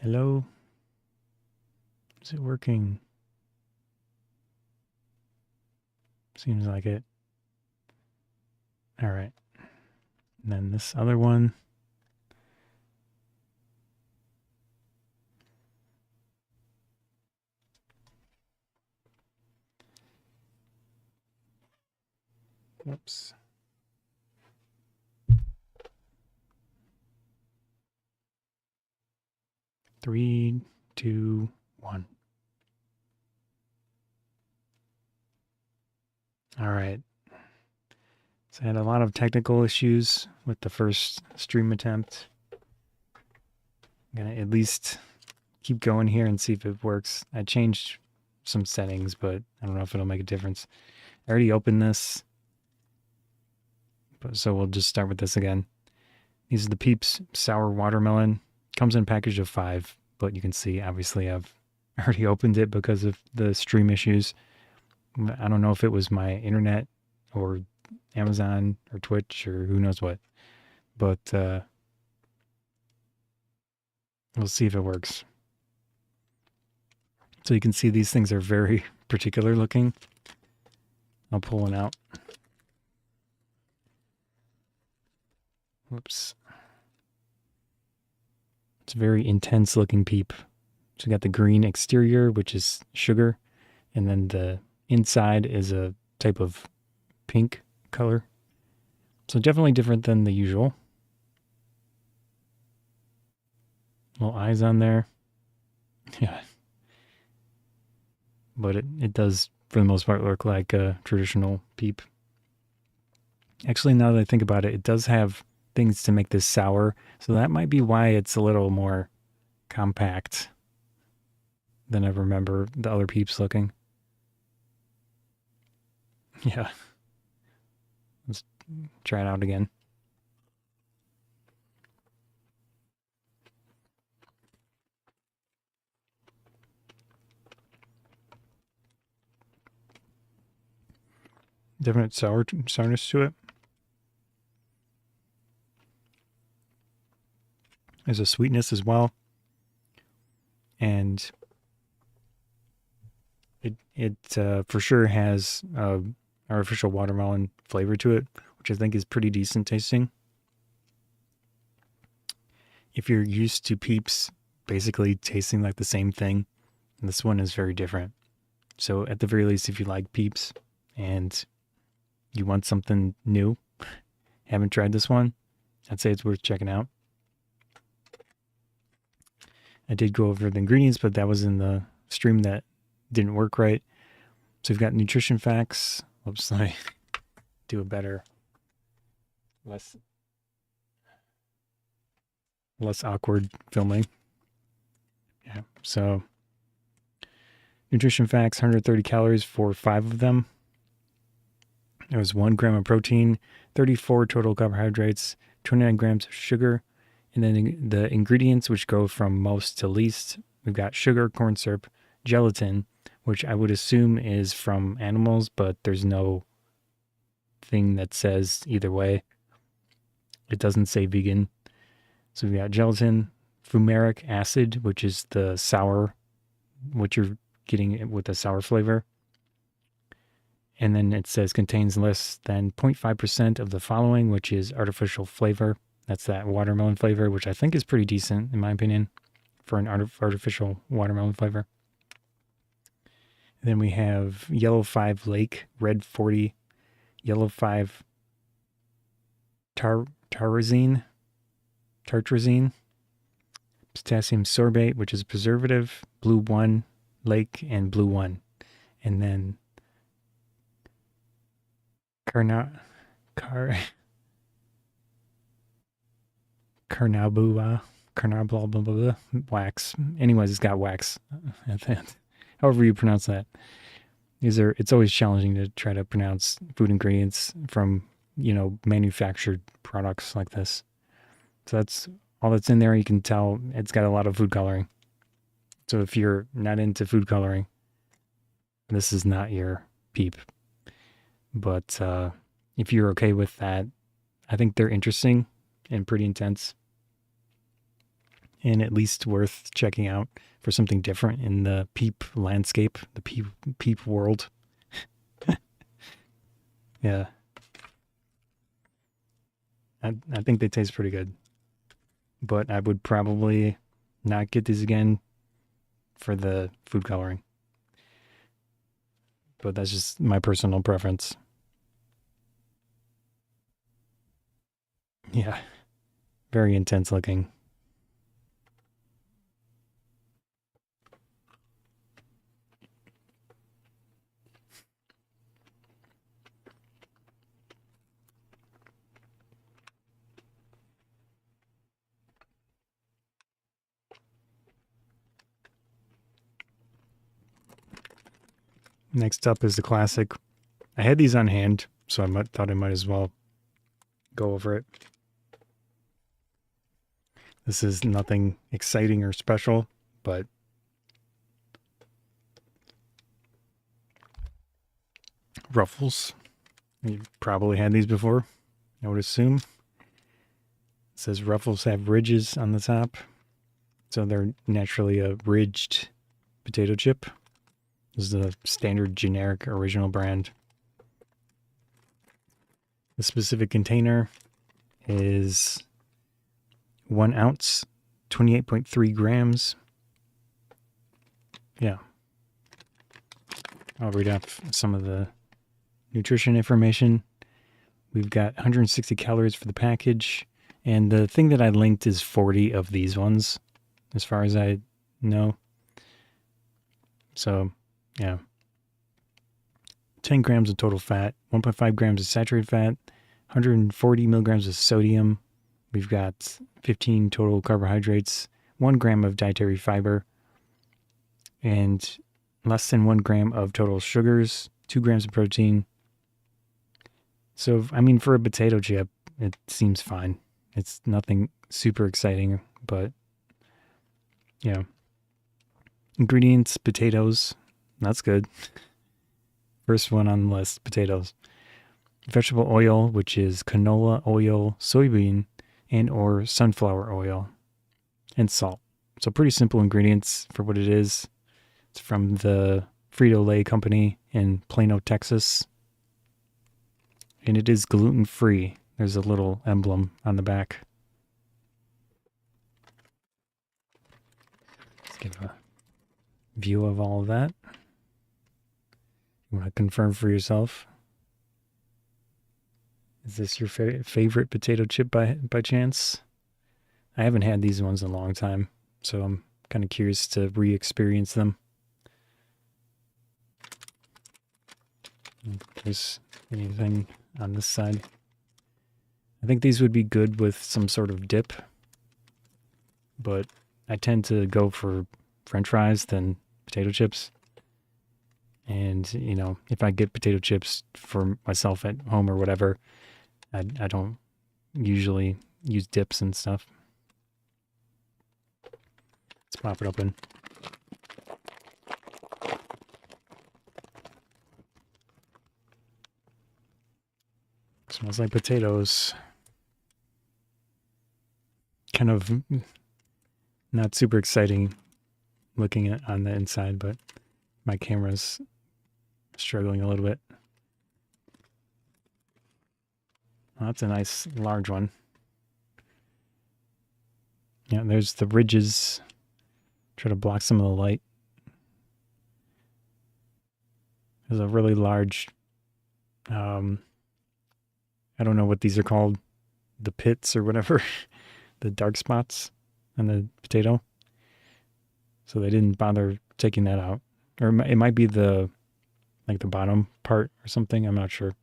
Hello? Is it working? Seems like it. All right. And then this other one. Whoops. 3, 2, 1. All right. So I had a lot of technical issues with the first stream attempt. I'm going to at least keep going here and see if it works. I changed some settings, but I don't know if it'll make a difference. I already opened this, so we'll just start with this again. These are the Peeps Sour Watermelon. Comes in a package of 5, but you can see, obviously, I've already opened it because of the stream issues. I don't know if it was my internet or Amazon or Twitch or who knows what, but we'll see if it works. So you can see these things are very particular looking. I'll pull one out. Whoops. It's a very intense looking peep. So you got the green exterior, which is sugar, and then the inside is a type of pink color. So definitely different than the usual. Little eyes on there. Yeah. But it does, for the most part, look like a traditional peep. Actually, now that I think about it, it does have things to make this sour. So that might be why it's a little more compact than I remember the other peeps looking. Yeah. Let's try it out again. Definite sourness to it. There's a sweetness as well. And it for sure has artificial watermelon flavor to it, which I think is pretty decent tasting. If you're used to Peeps basically tasting like the same thing, this one is very different. So at the very least, if you like Peeps and you want something new, haven't tried this one, I'd say it's worth checking out. I did go over the ingredients, but that was in the stream that didn't work right. So we've got nutrition facts. Oops, let me do a better, less awkward filming. Yeah. So nutrition facts: 130 calories for 5 of them. There was 1 gram of protein, 34 total carbohydrates, 29 grams of sugar, and then the ingredients, which go from most to least, we've got sugar, corn syrup, gelatin, which I would assume is from animals, but there's no thing that says either way. It doesn't say vegan. So we've got gelatin, fumaric acid, which is the sour, what you're getting with the sour flavor. And then it says contains less than 0.5% of the following, which is artificial flavor. That's that watermelon flavor, which I think is pretty decent, in my opinion, for an artificial watermelon flavor. And then we have yellow 5 lake, red 40, yellow 5 tartrazine, potassium sorbate, which is preservative, blue 1 lake, and blue 1. And then carnabula wax. Anyways, it's got wax. However you pronounce that. It's always challenging to try to pronounce food ingredients from, manufactured products like this. So that's all that's in there. You can tell it's got a lot of food coloring. So if you're not into food coloring, this is not your peep. But if you're okay with that, I think they're interesting and pretty intense. and at least worth checking out for something different in the peep landscape, the peep world. Yeah. I think they taste pretty good. But I would probably not get these again for the food coloring. But that's just my personal preference. Yeah. Very intense looking. Next up is the classic. I had these on hand, so thought I might as well go over it. This is nothing exciting or special, but Ruffles. You've probably had these before, I would assume. It says Ruffles have ridges on the top, so they're naturally a ridged potato chip. This is the standard generic original brand. The specific container is 1 ounce, 28.3 grams. Yeah. I'll read off some of the nutrition information. We've got 160 calories for the package. And the thing that I linked is 40 of these ones, as far as I know. So, yeah. 10 grams of total fat, 1.5 grams of saturated fat, 140 milligrams of sodium. We've got 15 total carbohydrates, 1 gram of dietary fiber, and less than 1 gram of total sugars, 2 grams of protein. So, I mean, for a potato chip, it seems fine. It's nothing super exciting, but, you know. Ingredients, potatoes. That's good. First one on the list, potatoes. Vegetable oil, which is canola oil, soybean, and or sunflower oil, and salt. So pretty simple ingredients for what it is. It's from the Frito-Lay company in Plano, Texas. And it is gluten-free. There's a little emblem on the back. Let's give a view of all of that. You want to confirm for yourself? Is this your favorite potato chip by chance? I haven't had these ones in a long time, so I'm kind of curious to re-experience them. If there's anything on this side. I think these would be good with some sort of dip, but I tend to go for French fries than potato chips. And, you know, if I get potato chips for myself at home or whatever, I don't usually use dips and stuff. Let's pop it open. Smells like potatoes. Kind of not super exciting looking at on the inside, but my camera's struggling a little bit. Oh, that's a nice large one. Yeah, there's the ridges. Try to block some of the light. There's a really large, I don't know what these are called, the pits or whatever, the dark spots on the potato. So they didn't bother taking that out. Or it might be the bottom part or something. I'm not sure.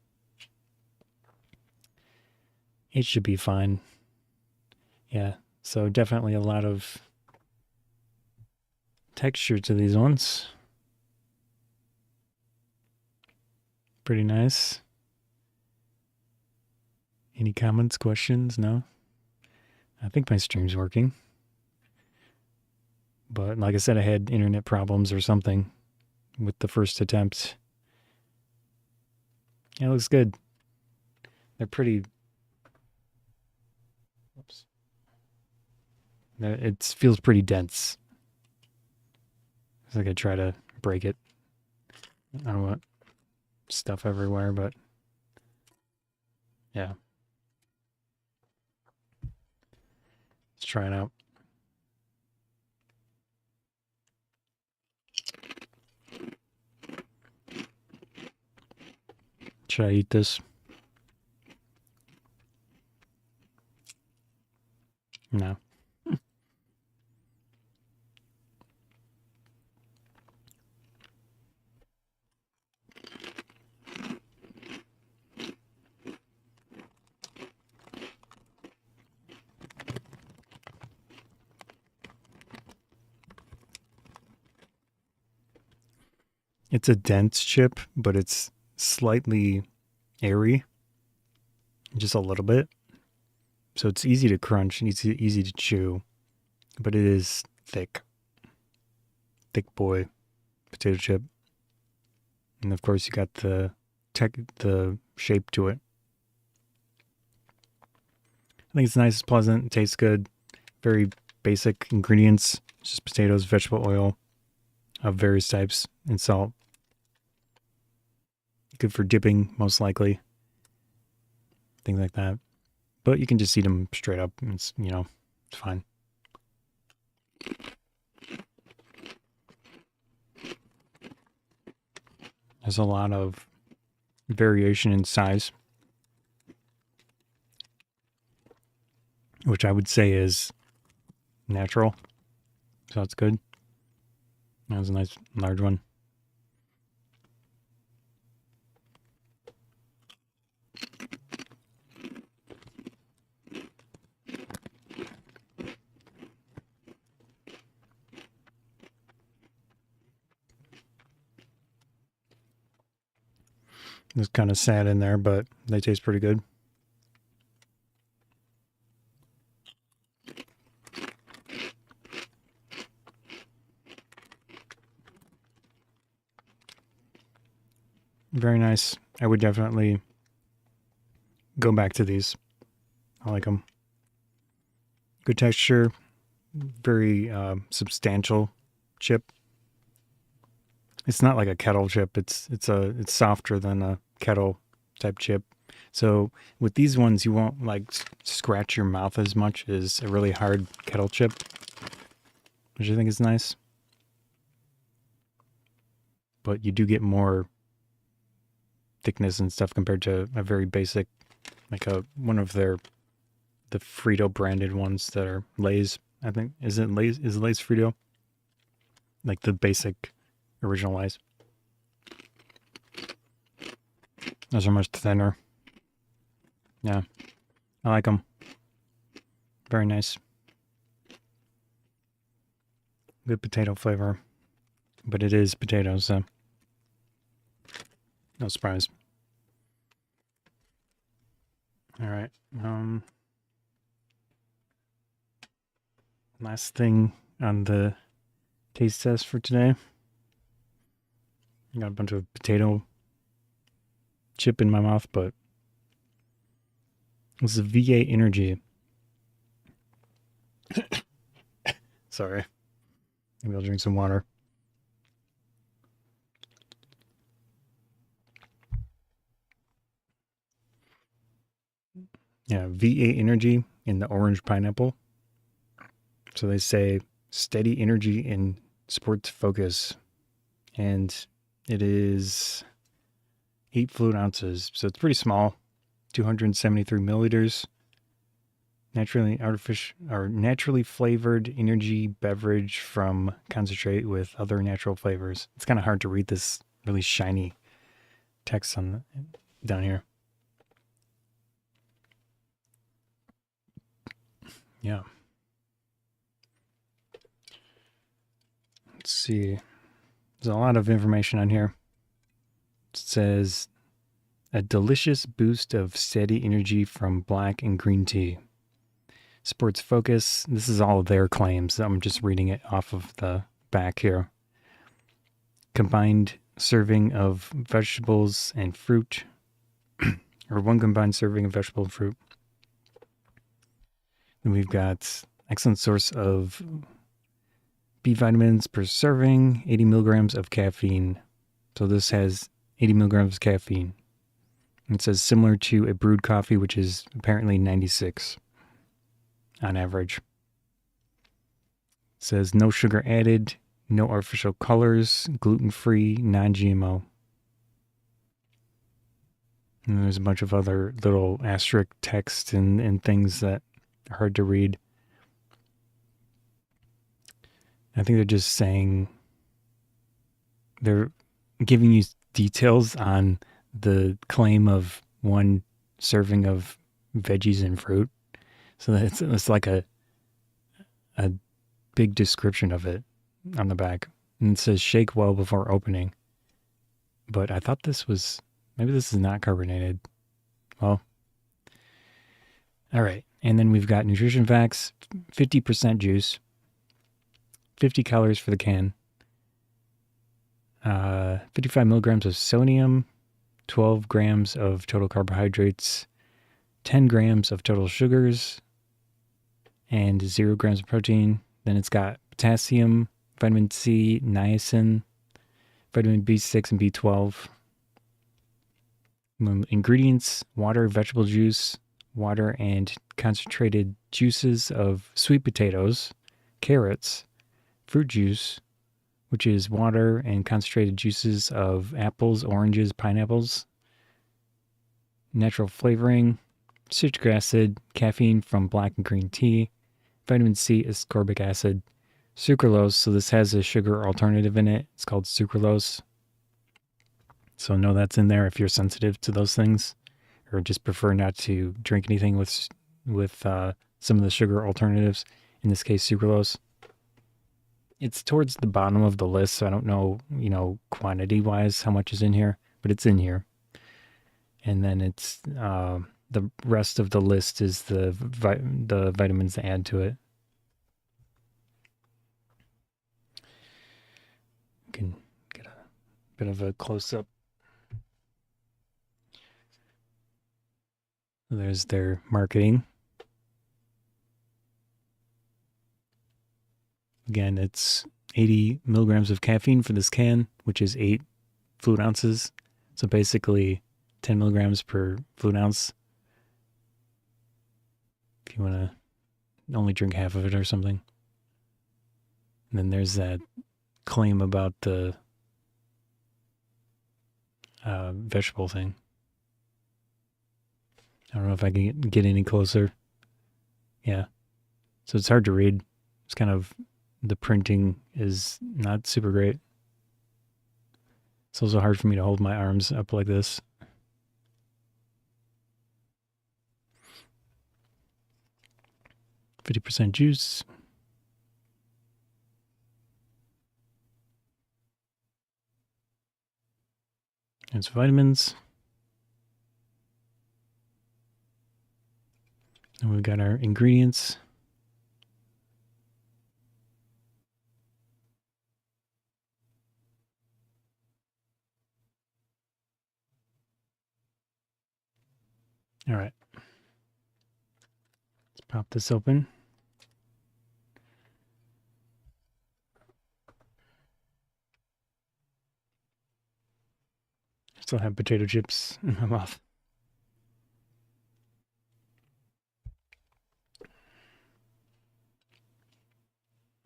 It should be fine. Yeah, so definitely a lot of texture to these ones. Pretty nice. Any comments, questions? No? I think my stream's working. But like I said, I had internet problems or something with the first attempt. Yeah, it looks good. They're pretty... Oops. It feels pretty dense. It's like I try to break it. I don't want stuff everywhere, but yeah. Let's try it out. Should I eat this? No. It's a dense chip, but it's slightly airy, just a little bit. So it's easy to crunch and easy to chew, but it is thick. Thick boy potato chip. And of course you got the shape to it. I think it's nice, it's pleasant, it tastes good. Very basic ingredients, just potatoes, vegetable oil of various types, and salt. Good for dipping, most likely. Things like that. But you can just eat them straight up. It's, it's fine. There's a lot of variation in size, which I would say is natural. So that's good. That was a nice large one. It's kind of sad in there, but they taste pretty good. Very nice. I would definitely go back to these. I like them. Good texture. Very substantial chip. It's not like a kettle chip. It's softer than a kettle type chip. So with these ones, you won't like scratch your mouth as much as a really hard kettle chip, which I think is nice. But you do get more thickness and stuff compared to a very basic, like one of the Frito branded ones that are Lay's. I think is Lay's Frito? Like the basic original Lay's. Those are much thinner. Yeah, I like them. Very nice. Good potato flavor, but it is potatoes, so no surprise. All right. Last thing on the taste test for today. Got a bunch of potato chip in my mouth, but this is VA Energy. Sorry. Maybe I'll drink some water. Yeah, VA Energy in the orange pineapple. So they say steady energy and sports focus. And it is 8 fluid ounces. So it's pretty small. 273 milliliters. Naturally flavored energy beverage from concentrate with other natural flavors. It's kind of hard to read this really shiny text down here. Yeah. Let's see. There's a lot of information on here. It says a delicious boost of steady energy from black and green tea. Sports focus. This is all of their claims. I'm just reading it off of the back here. Combined serving of vegetables and fruit, or one combined serving of vegetable and fruit. Then we've got excellent source of B vitamins per serving, 80 milligrams of caffeine. So this has 80 milligrams of caffeine. It says similar to a brewed coffee, which is apparently 96 on average. It says no sugar added, no artificial colors, gluten-free, non-GMO. And there's a bunch of other little asterisk text and things that are hard to read. I think they're just saying, they're giving you details on the claim of one serving of veggies and fruit. So that it's like a big description of it on the back. And it says shake well before opening. But I thought this was, maybe this is not carbonated. Well, all right. And then we've got nutrition facts, 50% juice, 50 calories for the can, 55 milligrams of sodium, 12 grams of total carbohydrates, 10 grams of total sugars, and 0 grams of protein. Then it's got potassium, vitamin C, niacin, vitamin B6 and B12. Ingredients: water, vegetable juice, water, and concentrated juices of sweet potatoes, carrots, fruit juice, which is water and concentrated juices of apples, oranges, pineapples, natural flavoring, citric acid, caffeine from black and green tea, vitamin C, ascorbic acid, sucralose. So this has a sugar alternative in it. It's called sucralose. So know that's in there if you're sensitive to those things, or just prefer not to drink anything with some of the sugar alternatives. In this case, sucralose. It's towards the bottom of the list, so I don't know, quantity wise how much is in here, but it's in here. And then it's the rest of the list is the vitamins to add to it. You can get a bit of a close up. There's their marketing. Again, it's 80 milligrams of caffeine for this can, which is 8 fluid ounces. So basically 10 milligrams per fluid ounce. If you want to only drink half of it or something. And then there's that claim about the vegetable thing. I don't know if I can get any closer. Yeah. So it's hard to read. It's kind of, the printing is not super great. It's also hard for me to hold my arms up like this. %, juice. And some vitamins. And we've got our ingredients. All right. Let's pop this open. I still have potato chips in my mouth.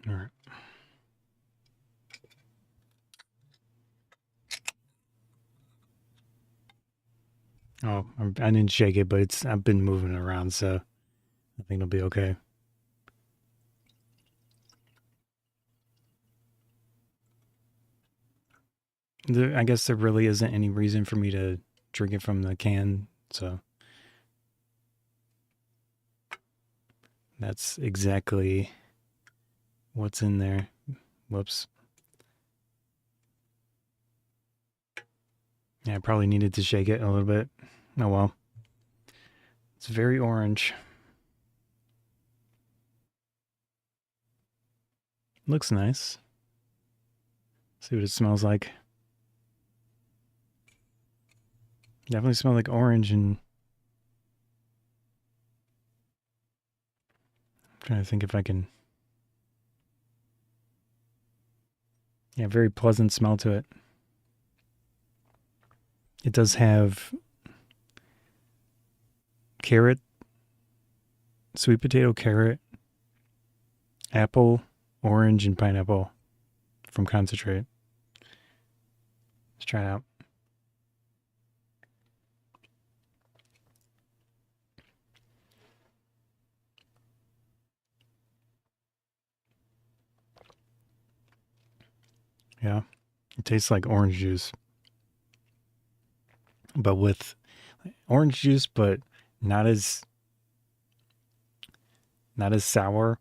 All right. Oh, I didn't shake it, but I've been moving it around, so I think it'll be okay. I guess there really isn't any reason for me to drink it from the can, so that's exactly what's in there. Whoops. Yeah, I probably needed to shake it a little bit. Oh well. It's very orange. Looks nice. See what it smells like. Definitely smells like orange, and I'm Trying to think if I can. Yeah, very pleasant smell to it. It does have carrot, sweet potato, carrot, apple, orange, and pineapple from concentrate. Let's try it out. Yeah, it tastes like orange juice, but with orange juice, but not as sour,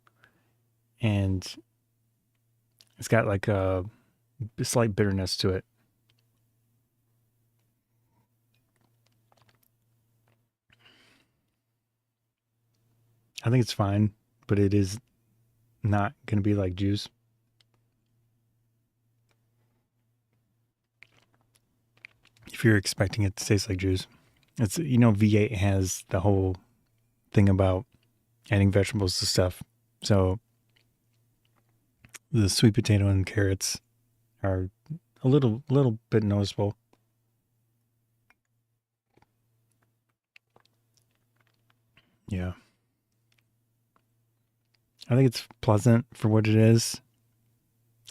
and it's got like a slight bitterness to it. I think it's fine, but it is not going to be like juice. If you're expecting it to taste like juice, it's, V8 has the whole thing about adding vegetables to stuff. So the sweet potato and carrots are a little bit noticeable. Yeah. I think it's pleasant for what it is.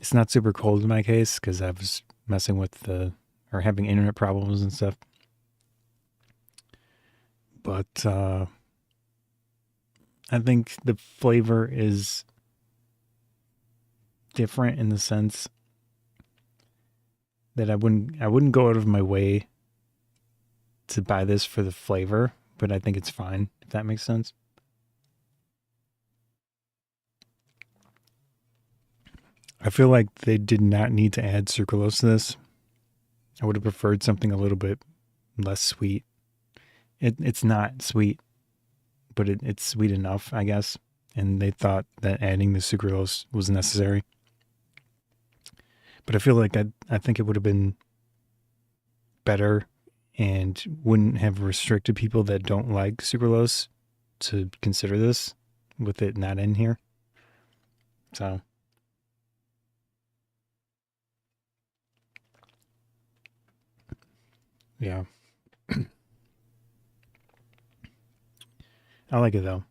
It's not super cold in my case because I was messing with or having internet problems and stuff. But I think the flavor is different in the sense that I wouldn't go out of my way to buy this for the flavor, but I think it's fine, if that makes sense. I feel like they did not need to add sucralose to this. I would have preferred something a little bit less sweet. It's not sweet, but it's sweet enough, I guess. And they thought that adding the sucralose was necessary. But I feel like I think it would have been better and wouldn't have restricted people that don't like sucralose to consider this with it not in here. So yeah. I like it though.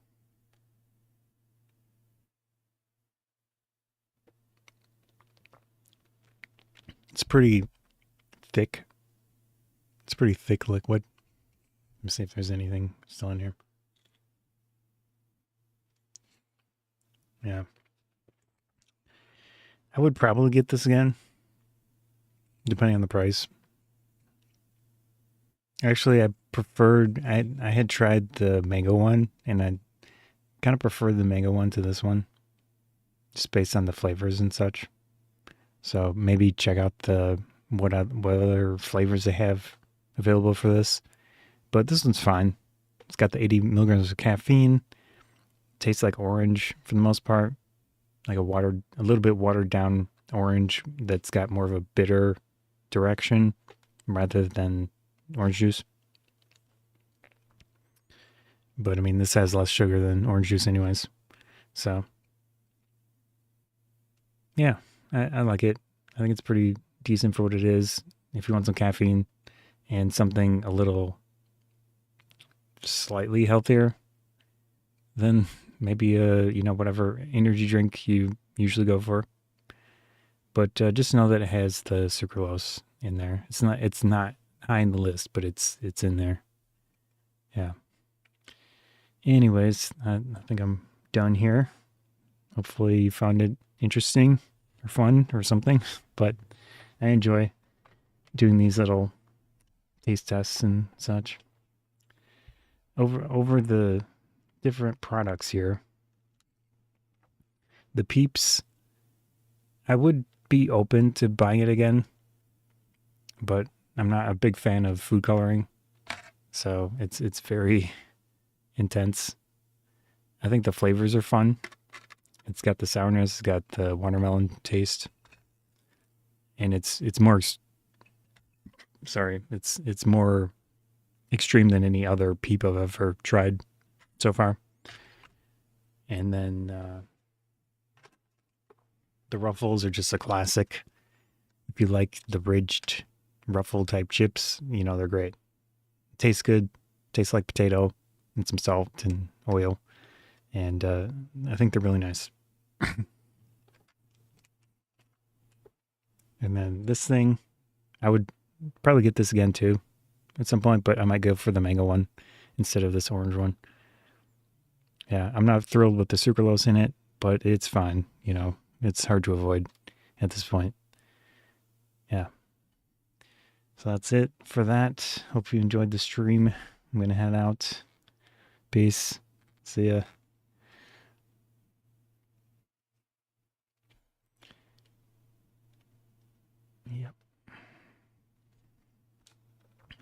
It's pretty thick. It's pretty thick liquid. Let me see if there's anything still in here. Yeah. I would probably get this again, depending on the price. Actually, I had tried the mango one, and I kind of preferred the mango one to this one, just based on the flavors and such. So maybe check out what other flavors they have available for this. But this one's fine. It's got the 80 milligrams of caffeine. Tastes like orange for the most part, like a little bit watered down orange that's got more of a bitter direction rather than orange juice. But I mean, this has less sugar than orange juice, anyways. So yeah, I like it. I think it's pretty decent for what it is. If you want some caffeine and something a little slightly healthier, then maybe whatever energy drink you usually go for. But just know that it has the sucralose in there. It's not high in the list, but it's in there. Yeah. Anyways, I think I'm done here. Hopefully you found it interesting or fun or something. But I enjoy doing these little taste tests and such. Over the different products here, the Peeps, I would be open to buying it again, but I'm not a big fan of food coloring, so it's very intense. I think the flavors are fun. It's got the sourness, it's got the watermelon taste, and it's more. Sorry, it's more extreme than any other Peep I've ever tried so far. And then the Ruffles are just a classic. If you like the ridged Ruffle type chips, you know, they're great. Tastes good. Tastes like potato and some salt and oil. And I think they're really nice. And then this thing, I would probably get this again too at some point, but I might go for the mango one instead of this orange one. Yeah, I'm not thrilled with the sucralose in it, but it's fine. You know, it's hard to avoid at this point. Yeah. So that's it for that. Hope you enjoyed the stream. I'm going to head out. Peace. See ya.